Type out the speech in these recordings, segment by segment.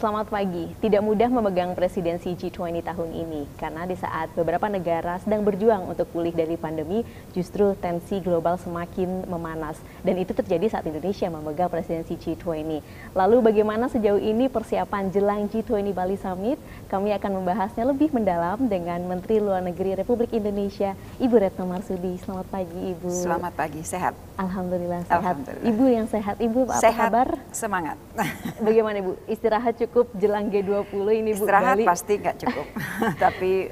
Selamat pagi. Tidak mudah memegang presidensi G20 tahun ini karena di saat beberapa negara sedang berjuang untuk pulih dari pandemi, justru tensi global semakin memanas. Dan itu terjadi saat Indonesia memegang presidensi G20. Lalu bagaimana sejauh ini persiapan jelang G20 Bali Summit? Kami akan membahasnya lebih mendalam dengan Menteri Luar Negeri Republik Indonesia, Ibu Retno Marsudi. Selamat pagi, Ibu. Selamat pagi, sehat? Alhamdulillah sehat. Alhamdulillah. Ibu yang sehat. Ibu apa sehat, kabar? Semangat. Bagaimana Ibu? Istirahat cukup jelang G20 ini Bu? Istirahat Bali. pasti nggak cukup, tapi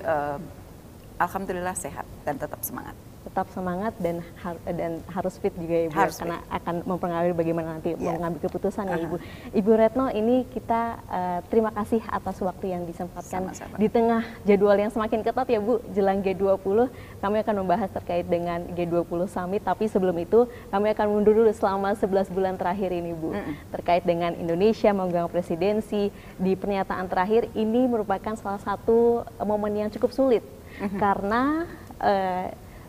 alhamdulillah sehat dan tetap semangat. Tetap semangat dan harus fit juga ya Ibu, Harus karena akan mempengaruhi bagaimana nanti mengambil keputusan ya Ibu. Uh-huh. Ibu Retno, ini kita terima kasih atas waktu yang disempatkan. Sama-sama. Di tengah jadwal yang semakin ketat ya Bu, jelang G20, kami akan membahas terkait dengan G20 Summit, tapi sebelum itu kami akan mundur dulu selama 11 bulan terakhir ini Bu. Terkait dengan Indonesia memegang presidensi, di pernyataan terakhir ini merupakan salah satu momen yang cukup sulit, karena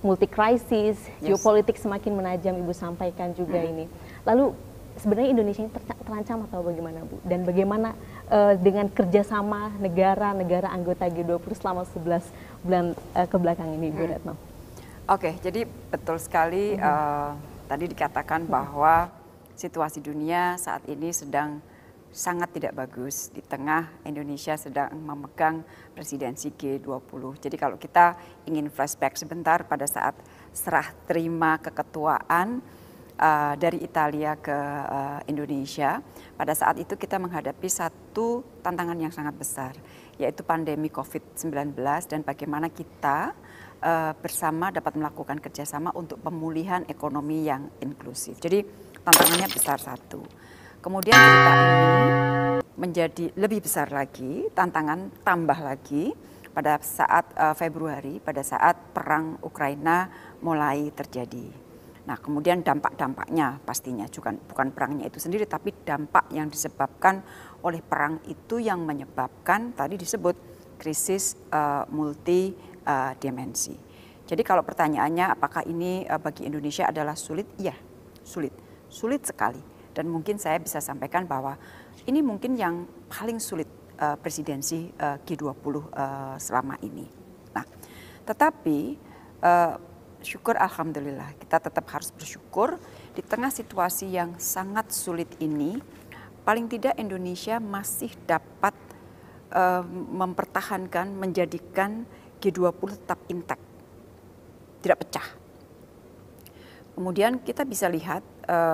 multi krisis, geopolitik semakin menajam, Ibu sampaikan juga ini. Lalu sebenarnya Indonesia ini terancam atau bagaimana Bu? Dan bagaimana dengan kerjasama negara-negara anggota G20 selama 11 bulan kebelakang ini, Bu Retno? Oke, jadi betul sekali tadi dikatakan bahwa situasi dunia saat ini sedang sangat tidak bagus di tengah Indonesia sedang memegang presidensi G20. Jadi kalau kita ingin flashback sebentar pada saat serah terima keketuaan dari Italia ke Indonesia, pada saat itu kita menghadapi satu tantangan yang sangat besar, yaitu pandemi COVID-19 dan bagaimana kita bersama dapat melakukan kerjasama untuk pemulihan ekonomi yang inklusif. Jadi tantangannya besar satu. Kemudian cerita ini menjadi lebih besar lagi, tantangan tambah lagi pada saat Februari, pada saat perang Ukraina mulai terjadi. Nah, kemudian dampak-dampaknya pastinya bukan perangnya itu sendiri, tapi dampak yang disebabkan oleh perang itu yang menyebabkan tadi disebut krisis multi dimensi. Jadi kalau pertanyaannya apakah ini bagi Indonesia adalah sulit? Iya, sulit sekali. Dan mungkin saya bisa sampaikan bahwa ini mungkin yang paling sulit presidensi G20 selama ini. Nah, tetapi syukur alhamdulillah kita tetap harus bersyukur di tengah situasi yang sangat sulit ini, paling tidak Indonesia masih dapat mempertahankan, menjadikan G20 tetap intact, tidak pecah. Kemudian kita bisa lihat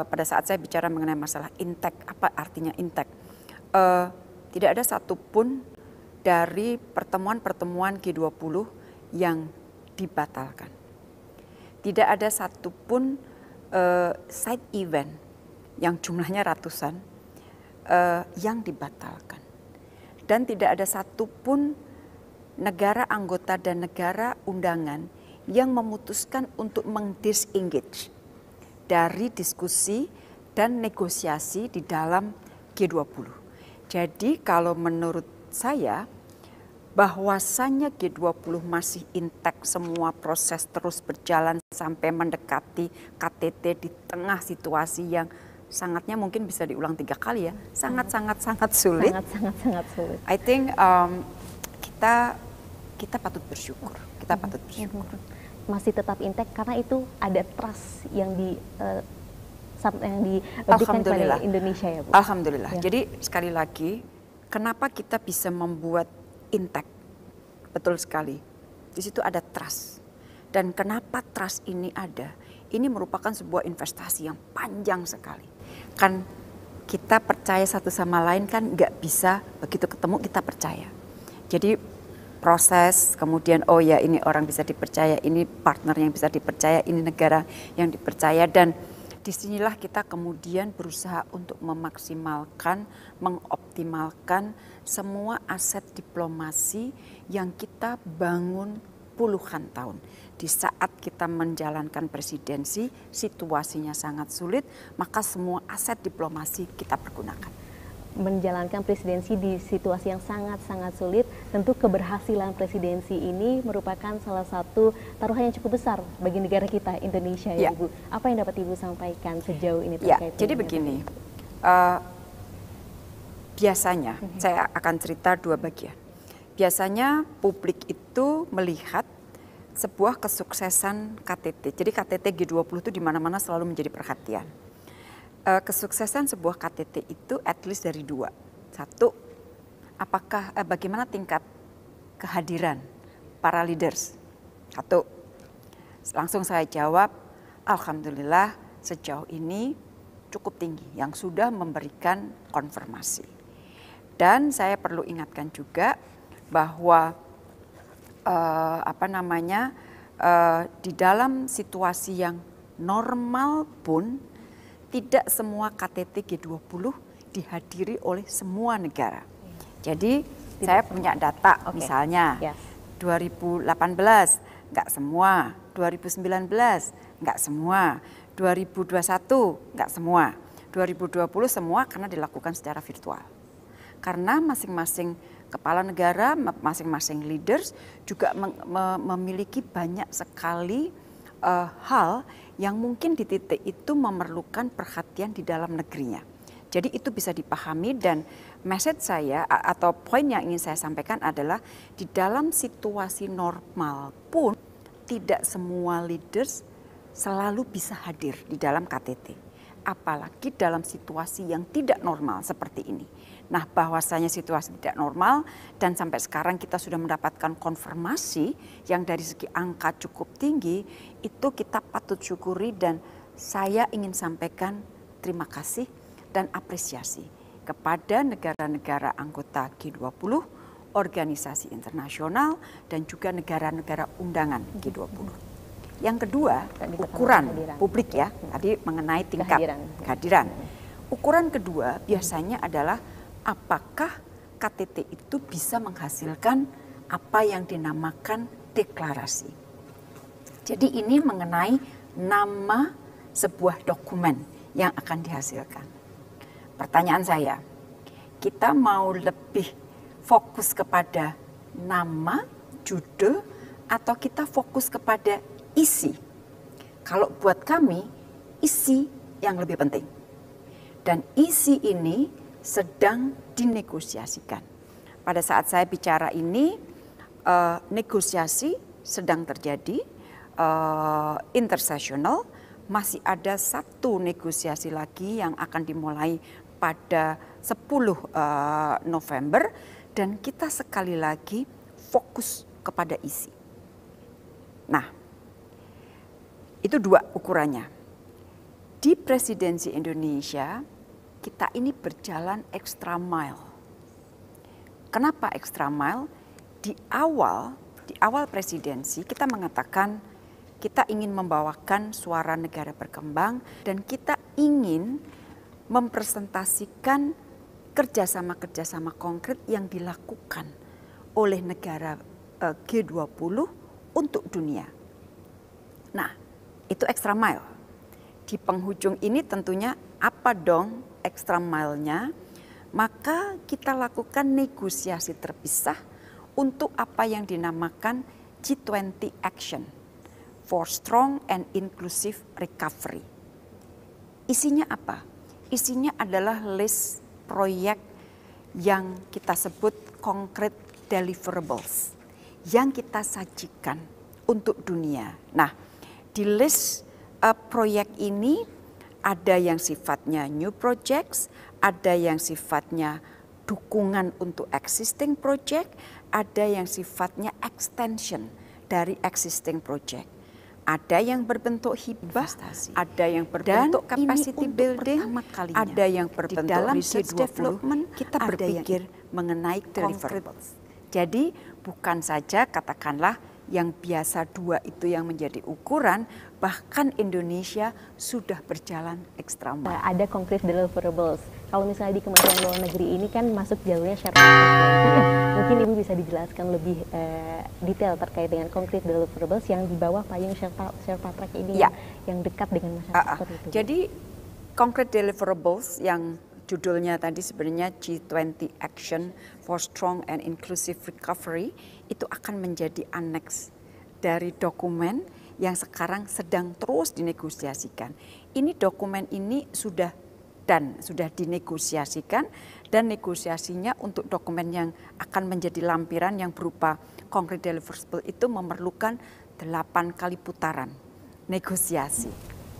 pada saat saya bicara mengenai masalah intact, apa artinya intact? Tidak ada satupun dari pertemuan-pertemuan G20 yang dibatalkan. Tidak ada satupun side event yang jumlahnya ratusan yang dibatalkan. Dan tidak ada satupun negara anggota dan negara undangan yang memutuskan untuk meng-disengage dari diskusi dan negosiasi di dalam G20. Jadi kalau menurut saya bahwasannya G20 masih intact, semua proses terus berjalan sampai mendekati KTT di tengah situasi yang sangatnya mungkin bisa diulang 3 kali ya, sangat sulit. Sangat sulit. I think kita patut bersyukur. Masih tetap intact karena itu ada trust yang diberikan kepada Indonesia ya Bu. Alhamdulillah. Ya. Jadi sekali lagi, kenapa kita bisa membuat intact? Betul sekali. Di situ ada trust. Dan kenapa trust ini ada? Ini merupakan sebuah investasi yang panjang sekali. Kan kita percaya satu sama lain kan nggak bisa begitu ketemu kita percaya. Jadi proses, kemudian oh ya ini orang bisa dipercaya, ini partner yang bisa dipercaya, ini negara yang dipercaya, dan disinilah kita kemudian berusaha untuk memaksimalkan, mengoptimalkan semua aset diplomasi yang kita bangun puluhan tahun. Di saat kita menjalankan presidensi, situasinya sangat sulit, maka semua aset diplomasi kita pergunakan. Menjalankan presidensi di situasi yang sangat sulit, tentu keberhasilan presidensi ini merupakan salah satu taruhan yang cukup besar bagi negara kita, Indonesia ya Ibu. Apa yang dapat Ibu sampaikan sejauh ini terkait jadi begini, biasanya saya akan cerita dua bagian. Biasanya publik itu melihat sebuah kesuksesan KTT. Jadi KTT G20 itu di mana-mana selalu menjadi perhatian. Kesuksesan sebuah KTT itu at least dari dua. Satu, apakah bagaimana tingkat kehadiran para leaders? Satu, langsung saya jawab, alhamdulillah sejauh ini cukup tinggi yang sudah memberikan konfirmasi. Dan saya perlu ingatkan juga bahwa di dalam situasi yang normal pun tidak semua KTT G20 dihadiri oleh semua negara. Jadi saya punya data misalnya 2018 nggak semua, 2019 nggak semua, 2021 nggak semua, 2020 semua karena dilakukan secara virtual. Karena masing-masing kepala negara, masing-masing leaders juga memiliki banyak sekali hal yang mungkin di titik itu memerlukan perhatian di dalam negerinya. Jadi itu bisa dipahami dan message saya atau poin yang ingin saya sampaikan adalah di dalam situasi normal pun tidak semua leaders selalu bisa hadir di dalam KTT. Apalagi dalam situasi yang tidak normal seperti ini. Nah, bahwasanya situasi tidak normal dan sampai sekarang kita sudah mendapatkan konfirmasi yang dari segi angka cukup tinggi, itu kita patut syukuri dan saya ingin sampaikan terima kasih dan apresiasi kepada negara-negara anggota G20, organisasi internasional dan juga negara-negara undangan G20. Yang kedua, ukuran publik ya, tadi mengenai tingkat kehadiran. Ukuran kedua biasanya adalah apakah KTT itu bisa menghasilkan apa yang dinamakan deklarasi. Jadi ini mengenai nama sebuah dokumen yang akan dihasilkan. Pertanyaan saya, kita mau lebih fokus kepada nama, judul, atau kita fokus kepada isi? Kalau buat kami, isi yang lebih penting. Dan isi ini sedang dinegosiasikan. Pada saat saya bicara ini, negosiasi sedang terjadi, intersessional, masih ada satu negosiasi lagi yang akan dimulai pada 10 November dan kita sekali lagi fokus kepada isi. Nah, itu dua ukurannya. Di presidensi Indonesia, kita ini berjalan extra mile. Kenapa extra mile? Di awal presidensi kita mengatakan kita ingin membawakan suara negara berkembang dan kita ingin mempresentasikan kerjasama-kerjasama konkret yang dilakukan oleh negara G20 untuk dunia. Nah, itu extra mile. Di penghujung ini tentunya apa dong extra mile-nya? Maka kita lakukan negosiasi terpisah untuk apa yang dinamakan G20 Action for Strong and Inclusive Recovery. Isinya apa? Isinya adalah list proyek yang kita sebut concrete deliverables yang kita sajikan untuk dunia. Nah, di list proyek ini ada yang sifatnya new projects, ada yang sifatnya dukungan untuk existing project, ada yang sifatnya extension dari existing project. Ada yang berbentuk hibah, ada yang berbentuk capacity building, ada yang berbentuk research development, kita berpikir mengenai deliverables. Jadi bukan saja katakanlah yang biasa dua itu yang menjadi ukuran, bahkan Indonesia sudah berjalan ekstra mile. Ada concrete deliverables. Kalau misalnya di Kementerian Luar Negeri ini kan masuk jalurnya Sherpa Track. Mungkin Ibu bisa dijelaskan lebih detail terkait dengan concrete deliverables yang di bawah payung Sherpa Track ini ya, yang dekat dengan masyarakat itu. Jadi concrete deliverables yang judulnya tadi sebenarnya G20 Action for Strong and Inclusive Recovery itu akan menjadi aneks dari dokumen yang sekarang sedang terus dinegosiasikan. Ini dokumen ini sudah dan sudah dinegosiasikan, dan negosiasinya untuk dokumen yang akan menjadi lampiran yang berupa concrete deliverable itu memerlukan 8 kali putaran negosiasi.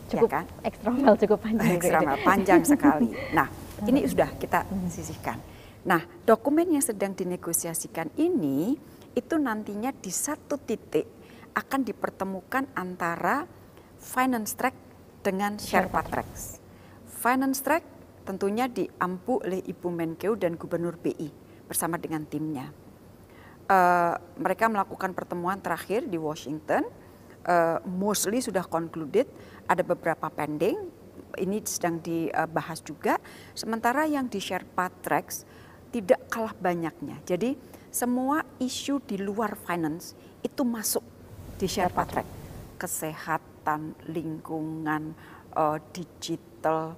Cukup ya kan? eksternal, cukup panjang. Eksternal, panjang sekali. Nah, ini sudah kita sisihkan. Nah, dokumen yang sedang dinegosiasikan ini itu nantinya di satu titik akan dipertemukan antara finance track dengan Sherpa Tracks. Finance track tentunya diampu oleh Ibu Menkeu dan Gubernur BI bersama dengan timnya. Mereka melakukan pertemuan terakhir di Washington, mostly sudah concluded, ada beberapa pending, ini sedang dibahas juga. Sementara yang di Sherpa Tracks tidak kalah banyaknya. Jadi semua isu di luar finance itu masuk di Sherpa Track. Kesehatan, lingkungan, digital,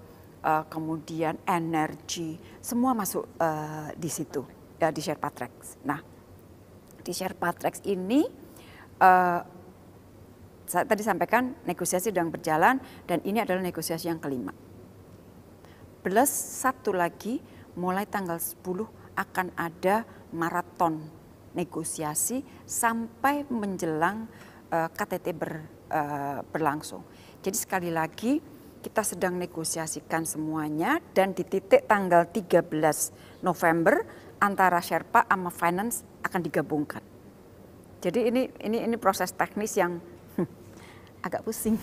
kemudian energi, semua masuk di situ, di Sherpa Tracks. Nah, di Sherpa Tracks ini saya tadi sampaikan negosiasi sedang berjalan dan ini adalah negosiasi yang kelima. Plus satu lagi, mulai tanggal 10 akan ada maraton negosiasi sampai menjelang KTT berlangsung. Jadi sekali lagi kita sedang negosiasikan semuanya dan di titik tanggal 13 November antara Sherpa sama Finance akan digabungkan. Jadi ini proses teknis yang agak pusing.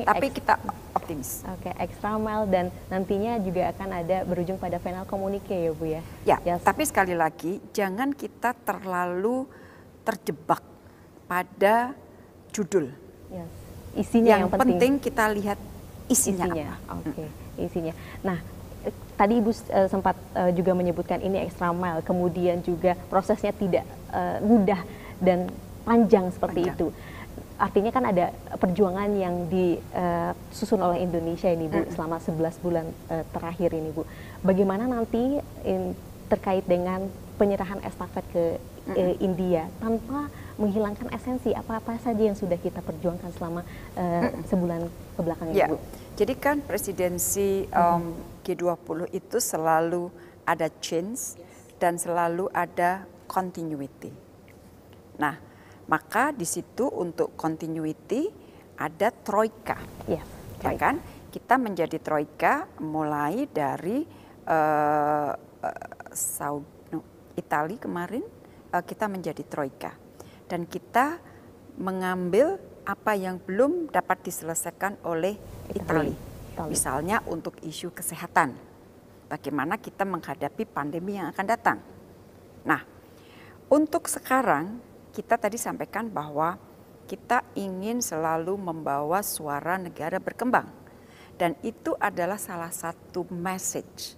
Tapi kita optimis. Oke, extra mile dan nantinya juga akan ada berujung pada final communique ya Bu ya? Ya, tapi sekali lagi jangan kita terlalu terjebak pada judul. Yes. Isinya yang penting kita lihat isinya. Apa. Oke, isinya. Nah, tadi Ibu sempat juga menyebutkan ini extra mile, kemudian juga prosesnya tidak mudah dan panjang seperti itu. Artinya kan ada perjuangan yang disusun oleh Indonesia ini Bu selama 11 bulan terakhir ini Bu. Bagaimana nanti terkait dengan penyerahan estafet ke India tanpa menghilangkan esensi apa-apa saja yang sudah kita perjuangkan selama sebulan kebelakang ini Bu? Jadi kan presidensi G20 itu selalu ada change dan selalu ada continuity. Nah, maka di situ untuk continuity ada troika, ya kan? Kita menjadi troika mulai dari Italia kemarin kita menjadi troika dan kita mengambil apa yang belum dapat diselesaikan oleh Italia. Misalnya untuk isu kesehatan, bagaimana kita menghadapi pandemi yang akan datang. Nah, untuk sekarang kita tadi sampaikan bahwa kita ingin selalu membawa suara negara berkembang. Dan itu adalah salah satu message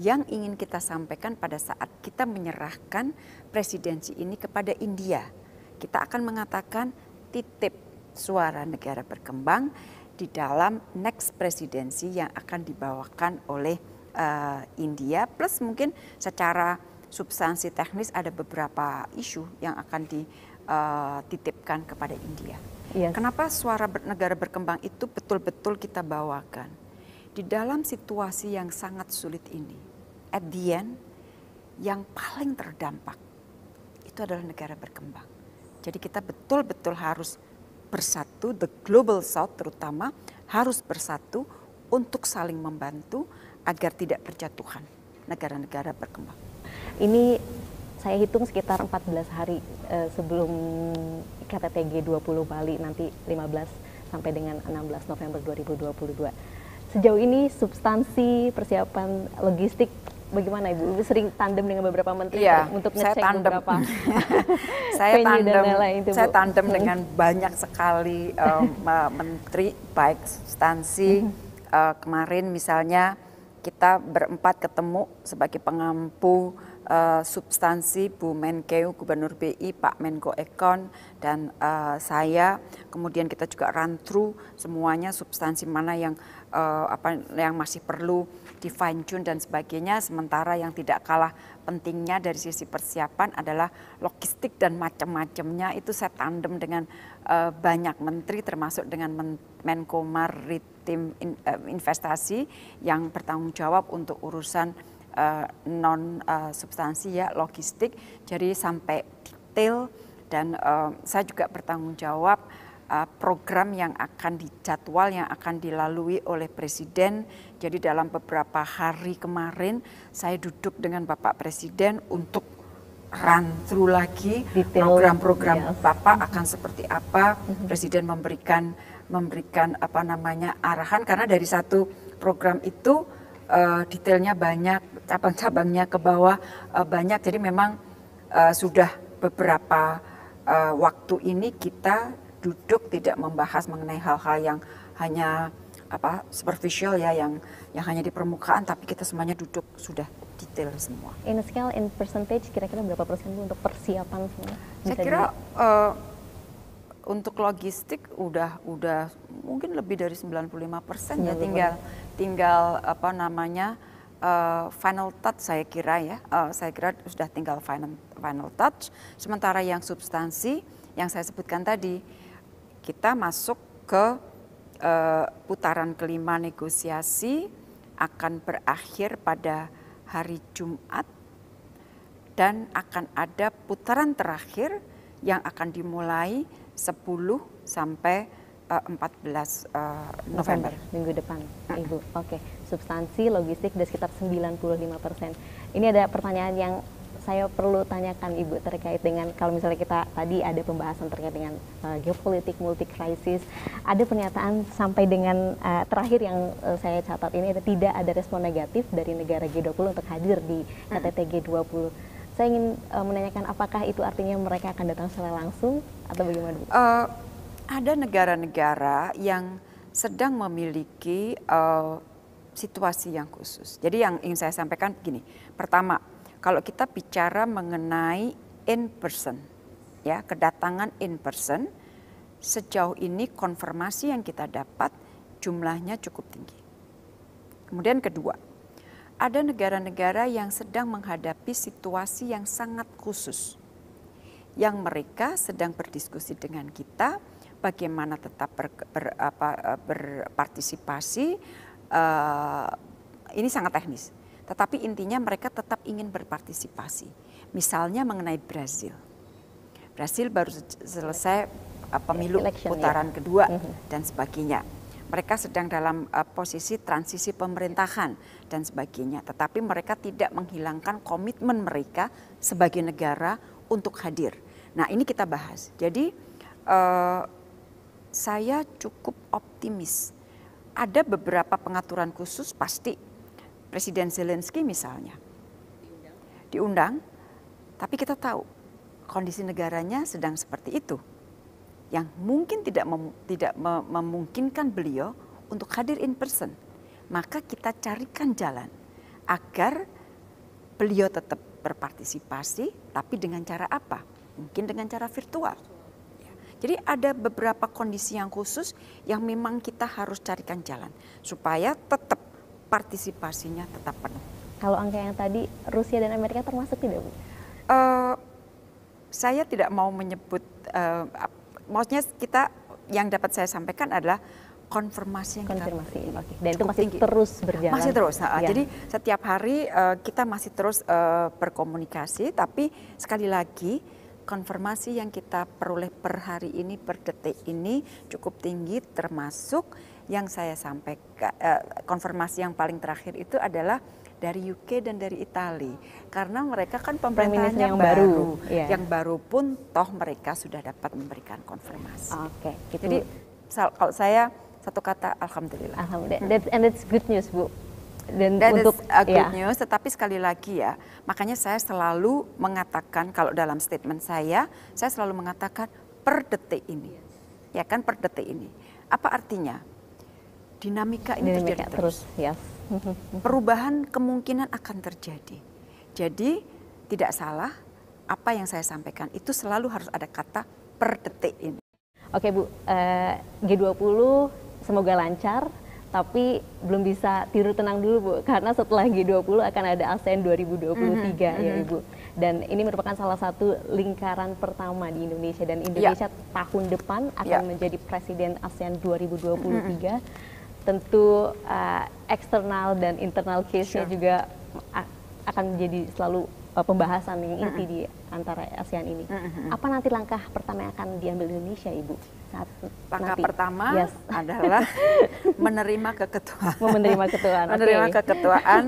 yang ingin kita sampaikan pada saat kita menyerahkan presidensi ini kepada India. Kita akan mengatakan titip suara negara berkembang di dalam next presidensi yang akan dibawakan oleh India. Plus mungkin secara substansi teknis ada beberapa isu yang akan dititipkan kepada India. Yes. Kenapa suara negara berkembang itu betul-betul kita bawakan di dalam situasi yang sangat sulit ini. At the end, yang paling terdampak itu adalah negara berkembang. Jadi kita betul-betul harus bersatu, the global south terutama harus bersatu untuk saling membantu agar tidak berjatuhan negara-negara berkembang. Ini saya hitung sekitar 14 hari sebelum KTT G20 Bali nanti 15 sampai dengan 16 November 2022. Sejauh ini substansi persiapan logistik bagaimana Ibu? Ibu sering tandem dengan beberapa menteri untuk ngecek beberapa saya tandem dengan banyak sekali menteri baik substansi. Kemarin misalnya kita berempat ketemu sebagai pengampu substansi Bu Menkeu, Gubernur BI, Pak Menko Ekon, dan saya. Kemudian kita juga run through semuanya substansi mana yang yang masih perlu di fine tune dan sebagainya. Sementara yang tidak kalah pentingnya dari sisi persiapan adalah logistik dan macam-macamnya. Itu saya tandem dengan banyak menteri, termasuk dengan Menko Maritim Investasi yang bertanggung jawab untuk urusan non substansi ya, logistik. Jadi sampai detail, dan saya juga bertanggung jawab program yang akan dijadwal, yang akan dilalui oleh Presiden. Jadi dalam beberapa hari kemarin saya duduk dengan Bapak Presiden untuk run through lagi program-program Bapak akan seperti apa. Presiden memberikan arahan, karena dari satu program itu detailnya banyak, cabang-cabangnya ke bawah banyak. Jadi memang sudah beberapa waktu ini kita duduk tidak membahas mengenai hal-hal yang hanya superficial ya, yang hanya di permukaan, tapi kita semuanya duduk sudah detail semua. In scale, in percentage, kira-kira berapa persen Bu untuk persiapan semua? Saya kira untuk logistik udah mungkin lebih dari 95% ya, tinggal final touch saya kira ya. Saya kira sudah tinggal final touch. Sementara yang substansi yang saya sebutkan tadi, kita masuk ke putaran kelima negosiasi, akan berakhir pada hari Jumat, dan akan ada putaran terakhir yang akan dimulai 10 sampai 14 November. Minggu depan, Ibu. Oke, substansi, logistik, dan sekitar 95%. Ini ada pertanyaan yang saya perlu tanyakan Ibu terkait dengan, kalau misalnya kita tadi ada pembahasan terkait dengan geopolitik, multi krisis, ada pernyataan sampai dengan terakhir yang saya catat ini, tidak ada respon negatif dari negara G20 untuk hadir di KTT G20. Saya ingin menanyakan, apakah itu artinya mereka akan datang secara langsung atau bagaimana Bu? Ada negara-negara yang sedang memiliki situasi yang khusus. Jadi yang ingin saya sampaikan begini, pertama, kalau kita bicara mengenai in person, ya, kedatangan in person, sejauh ini konfirmasi yang kita dapat jumlahnya cukup tinggi. Kemudian kedua, ada negara-negara yang sedang menghadapi situasi yang sangat khusus, yang mereka sedang berdiskusi dengan kita bagaimana tetap berpartisipasi. Ini sangat teknis. Tetapi intinya mereka tetap ingin berpartisipasi. Misalnya mengenai Brasil. Brasil baru selesai pemilu putaran kedua dan sebagainya. Mereka sedang dalam posisi transisi pemerintahan dan sebagainya. Tetapi mereka tidak menghilangkan komitmen mereka sebagai negara untuk hadir. Nah, ini kita bahas. Jadi saya cukup optimis. Ada beberapa pengaturan khusus pasti. Presiden Zelensky misalnya diundang, tapi kita tahu kondisi negaranya sedang seperti itu, yang mungkin tidak memungkinkan beliau untuk hadir in person. Maka kita carikan jalan agar beliau tetap berpartisipasi, tapi dengan cara apa? Mungkin dengan cara virtual. Jadi ada beberapa kondisi yang khusus yang memang kita harus carikan jalan supaya tetap partisipasinya tetap penuh. Kalau angka yang tadi, Rusia dan Amerika termasuk tidak, Bu? Saya tidak mau menyebut, maksudnya kita yang dapat saya sampaikan adalah konfirmasi yang Oke. Dan itu masih terus berjalan. Masih terus. Ya. Jadi setiap hari kita masih terus berkomunikasi, tapi sekali lagi konfirmasi yang kita peroleh per hari ini, per detik ini cukup tinggi, termasuk yang saya sampaikan, konfirmasi yang paling terakhir itu adalah dari UK dan dari Italia, karena mereka kan pemerintahnya yang baru, yang baru pun toh mereka sudah dapat memberikan konfirmasi. Oke, jadi kalau saya satu kata, alhamdulillah. Alhamdulillah, and it's good news, Bu. Dan that untuk good news, tetapi sekali lagi ya, makanya saya selalu mengatakan, kalau dalam statement saya selalu mengatakan per detik ini, ya kan, per detik ini. Apa artinya? Dinamika ini terjadi terus. Yes. Perubahan kemungkinan akan terjadi. Jadi tidak salah, apa yang saya sampaikan itu selalu harus ada kata per detik ini. Oke Bu, G20 semoga lancar, tapi belum bisa tidur tenang dulu Bu, karena setelah G20 akan ada ASEAN 2023 ya Ibu. Dan ini merupakan salah satu lingkaran pertama di Indonesia, dan Indonesia tahun depan akan menjadi presiden ASEAN 2023. Tentu eksternal dan internal case-nya juga akan menjadi selalu pembahasan yang inti di antara ASEAN ini. Apa nanti langkah pertama yang akan diambil Indonesia, Ibu? Langkah pertama adalah menerima keketuaan. Menerima keketuaan. Menerima keketuaan.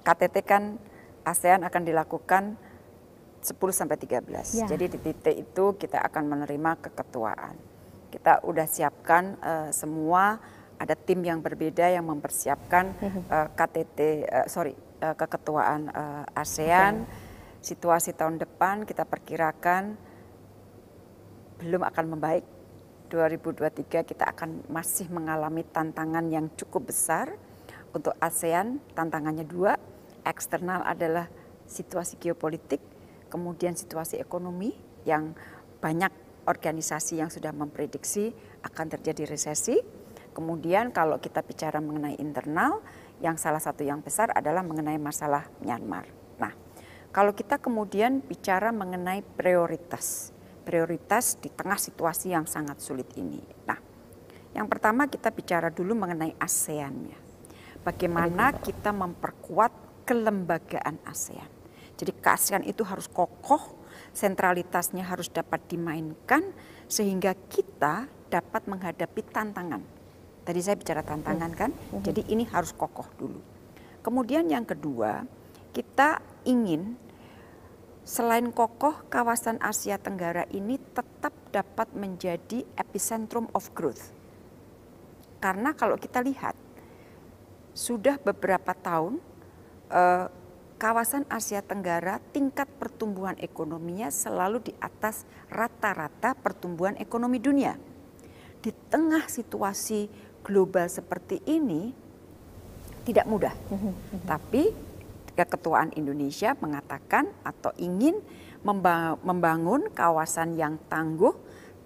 KTT kan ASEAN akan dilakukan 10-13. Jadi di titik itu kita akan menerima keketuaan. Kita udah siapkan semua, ada tim yang berbeda yang mempersiapkan keketuaan ASEAN. Situasi tahun depan kita perkirakan belum akan membaik. 2023 kita akan masih mengalami tantangan yang cukup besar. Untuk ASEAN tantangannya dua, eksternal adalah situasi geopolitik, kemudian situasi ekonomi yang banyak organisasi yang sudah memprediksi akan terjadi resesi. Kemudian kalau kita bicara mengenai internal, yang salah satu yang besar adalah mengenai masalah Myanmar. Nah, kalau kita kemudian bicara mengenai prioritas di tengah situasi yang sangat sulit ini. Nah, yang pertama kita bicara dulu mengenai ASEAN-nya. Bagaimana kita memperkuat kelembagaan ASEAN. Jadi ASEAN itu harus kokoh, sentralitasnya harus dapat dimainkan sehingga kita dapat menghadapi tantangan. Tadi saya bicara tantangan kan, jadi ini harus kokoh dulu. Kemudian yang kedua, kita ingin selain kokoh, kawasan Asia Tenggara ini tetap dapat menjadi epicentrum of growth. Karena kalau kita lihat, sudah beberapa tahun kawasan Asia Tenggara tingkat pertumbuhan ekonominya selalu di atas rata-rata pertumbuhan ekonomi dunia. Di tengah situasi global seperti ini tidak mudah. Tapi keketuaan Indonesia mengatakan atau ingin membangun kawasan yang tangguh,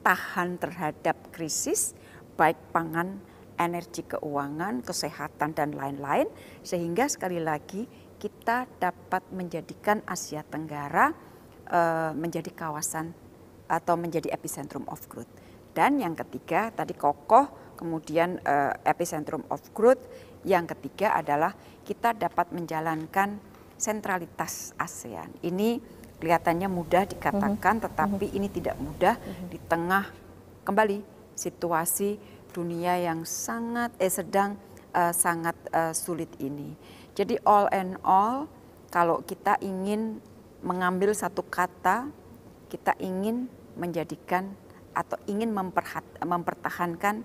tahan terhadap krisis, baik pangan, energi, keuangan, kesehatan, dan lain-lain. Sehingga sekali lagi kita dapat menjadikan Asia Tenggara menjadi kawasan atau menjadi epicentrum of growth. Dan yang ketiga tadi kokoh, kemudian epicentrum of growth. Yang ketiga adalah kita dapat menjalankan sentralitas ASEAN. Ini kelihatannya mudah dikatakan, tetapi ini tidak mudah di tengah kembali situasi dunia yang sedang sangat sulit ini. Jadi all and all, kalau kita ingin mengambil satu kata, kita ingin menjadikan atau ingin mempertahankan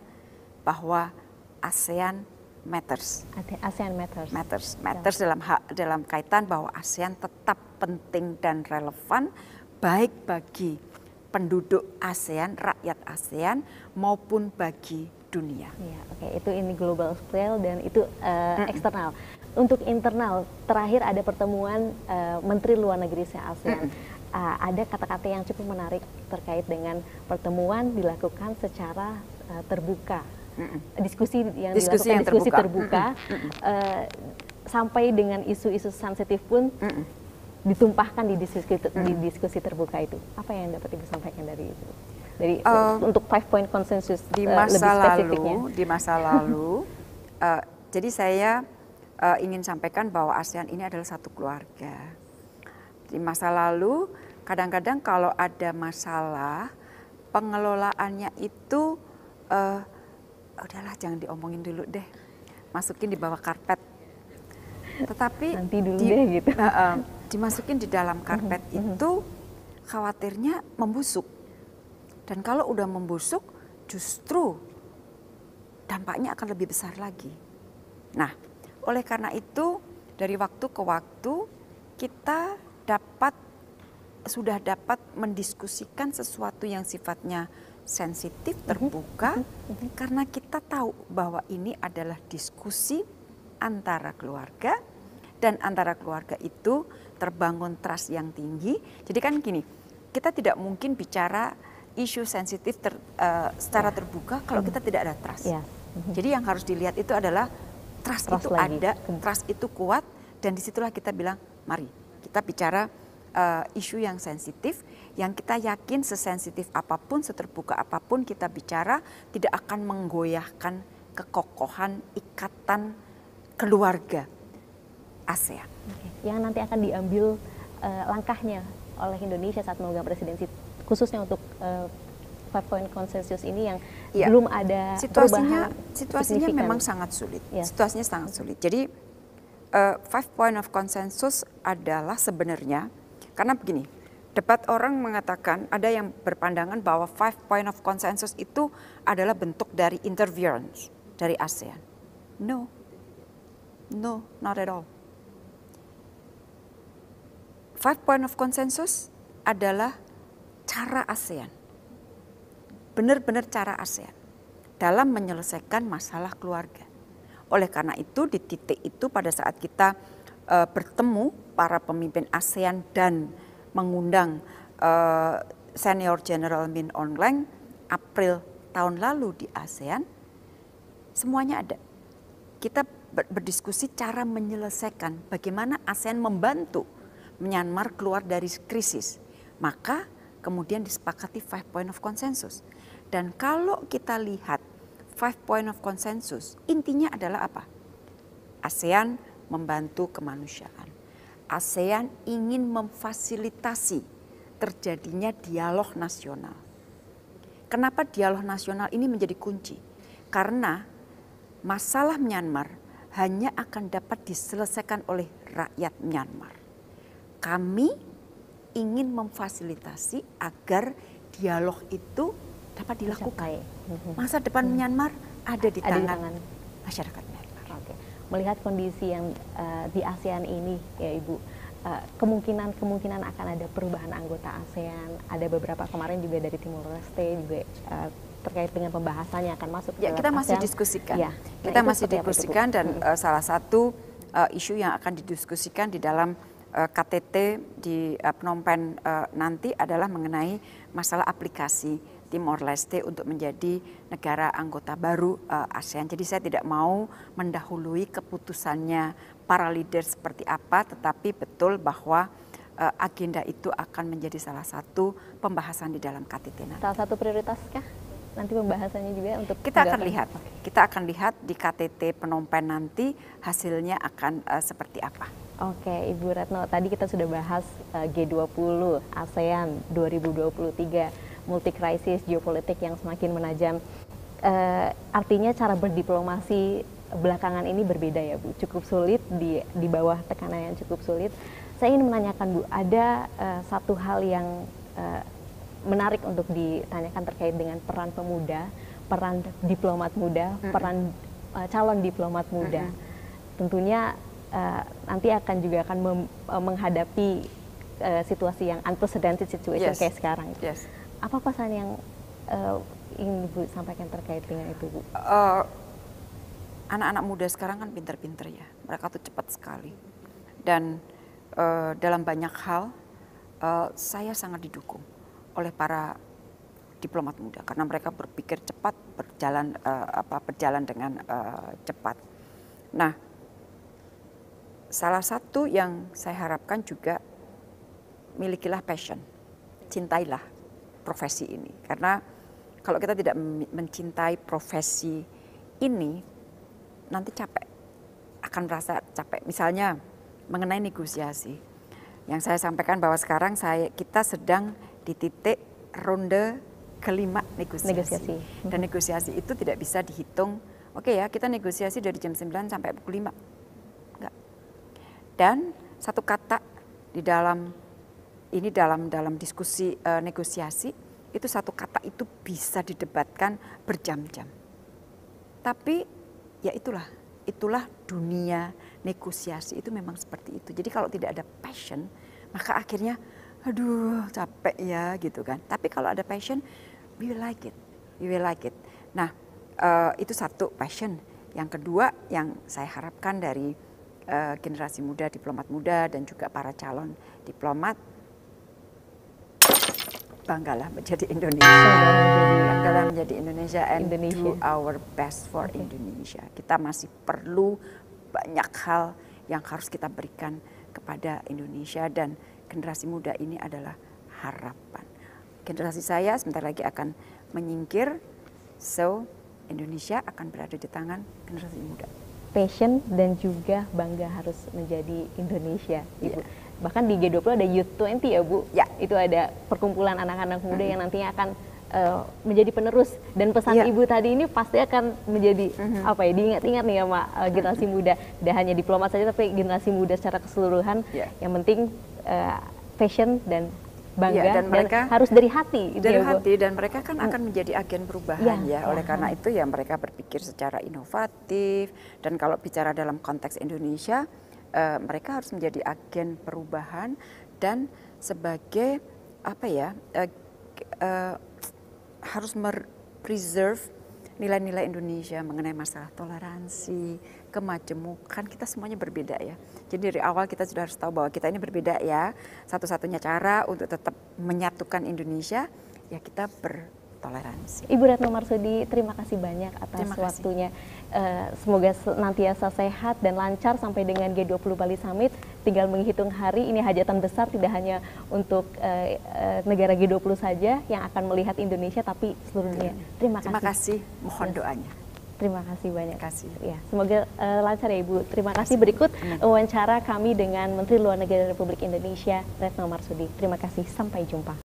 bahwa ASEAN matters. ASEAN matters. Matters dalam kaitan bahwa ASEAN tetap penting dan relevan baik bagi penduduk ASEAN, rakyat ASEAN maupun bagi dunia. Ya, oke, itu ini global scale dan itu eksternal. Untuk internal, terakhir ada pertemuan Menteri Luar Negeri ASEAN. Ada kata-kata yang cukup menarik terkait dengan pertemuan dilakukan secara terbuka. Diskusi terbuka. Sampai dengan isu-isu sensitif pun ditumpahkan di diskusi terbuka itu. Apa yang dapat Ibu sampaikan dari itu? Untuk 5 point consensus di masa lalu, jadi saya ingin sampaikan bahwa ASEAN ini adalah satu keluarga. Di masa lalu, kadang-kadang kalau ada masalah, pengelolaannya itu udahlah jangan diomongin dulu deh, masukin di bawah karpet. Tetapi nanti dulu deh gitu. Dimasukin di dalam karpet itu khawatirnya membusuk. Dan kalau udah membusuk, justru dampaknya akan lebih besar lagi. Nah, oleh karena itu dari waktu ke waktu kita sudah dapat mendiskusikan sesuatu yang sifatnya sensitif, terbuka, karena kita tahu bahwa ini adalah diskusi antara keluarga, dan antara keluarga itu terbangun trust yang tinggi. Jadi kan gini, kita tidak mungkin bicara isu sensitif secara terbuka kalau kita tidak ada trust. Jadi yang harus dilihat itu adalah trust itu lagi ada, trust itu kuat, dan disitulah kita bilang, mari kita bicara isu yang sensitif, yang kita yakin sesensitif apapun, seterbuka apapun kita bicara, tidak akan menggoyahkan kekokohan ikatan keluarga ASEAN. Yang nanti akan diambil langkahnya oleh Indonesia saat memegang presidensi, khususnya untuk 5 point konsensus ini yang belum ada perubahan. Situasinya memang sangat sulit. Situasinya sangat sulit. Jadi 5 point of consensus adalah sebenarnya, karena begini, debat orang mengatakan, ada yang berpandangan bahwa 5 point of consensus itu adalah bentuk dari interference dari ASEAN. No, not at all. 5 point of consensus adalah cara ASEAN, benar-benar cara ASEAN dalam menyelesaikan masalah keluarga. Oleh karena itu di titik itu pada saat kita bertemu para pemimpin ASEAN dan mengundang Senior General Min Aung Hlaing April tahun lalu di ASEAN, semuanya ada. Kita berdiskusi cara menyelesaikan bagaimana ASEAN membantu Myanmar keluar dari krisis. Maka kemudian disepakati 5 point of consensus. Dan kalau kita lihat 5 point of consensus, intinya adalah apa? ASEAN membantu kemanusiaan. ASEAN ingin memfasilitasi terjadinya dialog nasional. Kenapa dialog nasional ini menjadi kunci? Karena masalah Myanmar hanya akan dapat diselesaikan oleh rakyat Myanmar. Kami ingin memfasilitasi agar dialog itu dapat dilakukan. Masa depan Myanmar ada di tangan masyarakat Myanmar. Melihat kondisi yang di ASEAN ini, ya Ibu, kemungkinan akan ada perubahan anggota ASEAN. Ada beberapa kemarin juga dari Timor Leste juga terkait dengan pembahasannya akan masuk. Ya, kita masih diskusikan. Ya. Kita masih diskusikan dan salah satu isu yang akan didiskusikan di dalam KTT di Phnom Penh nanti adalah mengenai masalah aplikasi Timor Leste untuk menjadi negara anggota baru ASEAN. Jadi saya tidak mau mendahului keputusannya para leader seperti apa, tetapi betul bahwa agenda itu akan menjadi salah satu pembahasan di dalam KTT nanti. Salah satu prioritaskah nanti pembahasannya juga untuk kita akan lihat. Kita akan lihat di KTT Phnom Penh nanti hasilnya akan seperti apa. Oke, Ibu Retno, tadi kita sudah bahas G20, ASEAN 2023, multi krisis geopolitik yang semakin menajam. Artinya cara berdiplomasi belakangan ini berbeda ya Bu, cukup sulit di bawah tekanan yang cukup sulit. Saya ingin menanyakan Bu, ada satu hal yang menarik untuk ditanyakan terkait dengan peran pemuda, peran diplomat muda, peran calon diplomat muda. Tentunya nanti juga akan menghadapi situasi yang unprecedented situation kayak sekarang. Apa pesan yang ingin Bu sampaikan terkait dengan itu Bu? Anak-anak muda sekarang kan pinter-pinter ya, mereka tuh cepat sekali. Dan dalam banyak hal saya sangat didukung oleh para diplomat muda karena mereka berpikir cepat, berjalan dengan cepat. Nah, salah satu yang saya harapkan juga milikilah passion, cintailah profesi ini. Karena kalau kita tidak mencintai profesi ini, nanti capek, akan merasa capek. Misalnya mengenai negosiasi, yang saya sampaikan bahwa sekarang kita sedang di titik ronde kelima negosiasi. Dan negosiasi itu tidak bisa dihitung, oke ya kita negosiasi dari jam 9 sampai pukul 5. Dan satu kata di dalam diskusi negosiasi itu satu kata itu bisa didebatkan berjam-jam. Tapi ya itulah dunia negosiasi itu memang seperti itu. Jadi kalau tidak ada passion, maka akhirnya aduh capek ya gitu kan. Tapi kalau ada passion, we will like it. Nah itu satu passion. Yang kedua yang saya harapkan dari generasi muda, diplomat muda, dan juga para calon diplomat, banggalah menjadi Indonesia, banggalah menjadi Indonesia, and do our best for Indonesia. Kita masih perlu banyak hal yang harus kita berikan kepada Indonesia, dan generasi muda ini adalah harapan. Generasi saya sebentar lagi akan menyingkir, so Indonesia akan berada di tangan generasi muda. Passion dan juga bangga harus menjadi Indonesia, Ibu. Bahkan di G20 ada Youth 20 ya Bu, itu ada perkumpulan anak-anak muda yang nantinya akan menjadi penerus, dan pesan Ibu tadi ini pasti akan menjadi apa ya, diingat-ingat nih sama generasi muda, tidak hanya diplomat saja tapi generasi muda secara keseluruhan. Yang penting passion dan bangga, dan mereka harus dari hati, dari hati, dan mereka kan akan menjadi agen perubahan oleh karena itu ya mereka berpikir secara inovatif, dan kalau bicara dalam konteks Indonesia, mereka harus menjadi agen perubahan dan sebagai apa ya, harus preserve nilai-nilai Indonesia mengenai masalah toleransi, kemajemukan. Kita semuanya berbeda ya. Jadi dari awal kita sudah harus tahu bahwa kita ini berbeda ya. Satu-satunya cara untuk tetap menyatukan Indonesia ya kita bertoleransi. Ibu Retno Marsudi, terima kasih banyak atas waktunya. Semoga senantiasa sehat dan lancar sampai dengan G20 Bali Summit. Tinggal menghitung hari, ini hajatan besar tidak hanya untuk negara G20 saja yang akan melihat Indonesia, tapi seluruh dunia. Terima kasih. Mohon doanya. Terima kasih banyak. Terima kasih. Ya, semoga lancar ya Ibu. Terima kasih. Berikut wawancara kami dengan Menteri Luar Negeri Republik Indonesia, Retno Marsudi. Terima kasih. Sampai jumpa.